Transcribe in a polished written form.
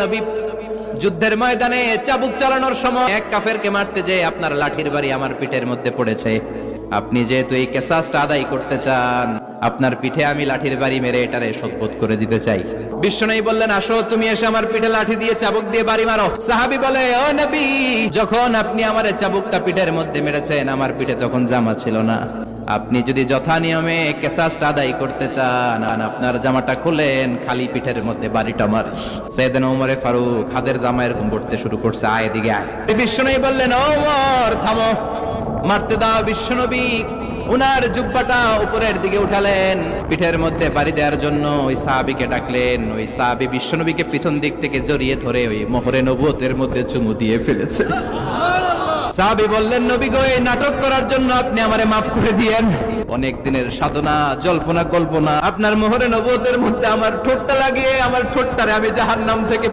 নবী, যুদ্ধের ময়দানে চাবুক চালানোর সময় এক কাফেরকে মারতে যেয়ে আপনার লাঠির বাড়ি আমার পিঠের মধ্যে পড়েছে। আপনি যেহেতু এই কিসাসটা আদায় করতে চান, আপনার পিঠে আমি লাঠির বাড়ি মেরে এটারে শোধবোধ করে দিতে চাই। বিশ্বনবী বললেন, আসো তুমি এসে আমার পিঠে লাঠি দিয়ে চাবুক দিয়ে বাড়ি মারো। সাহাবী বলে, ও নবী, যখন আপনি আমার চাবুকটা পিঠের মধ্যে মেরেছেন, আমার পিঠে তখন জামা ছিল না। আপনি যদি যথা নিয়মে কিসাসটা আদায় করতে চান, আপনার জামাটা খুলেন, খালি পিঠের মধ্যে বাড়িটা মারি। সাইয়েদনা ওমর ফারুক হাতের জামা এরকম পড়তে শুরু করছে, আয় এদিকে আয়। বিশ্বনবী বললেন, ওমর থামো, মারতে দাও। বিশ্বনবী উনার জুব্বাটা উপরের দিকে উঠালেন, পিঠের মধ্যে বাড়ি দেওয়ার জন্য ওই সাহাবীকে ডাকলেন। ওই সাহাবী বিশ্বনবীকে পিছন দিক থেকে জড়িয়ে ধরে ওই মোহরে নবুয়তের মধ্যে চুমু দিয়ে ফেলেছে। সাহাবী বললেন, নবী গো, এই নাটক করার জন্য আপনি আমারে মাফ করে দিয়েন। অনেক দিনের সাধনা, জল্পনা কল্পনা, আপনার মোহরে নবুয়তের মধ্যে আমার ঠোঁটটা লাগিয়ে আমার ঠোঁটটারে আমি জাহান্নাম থেকে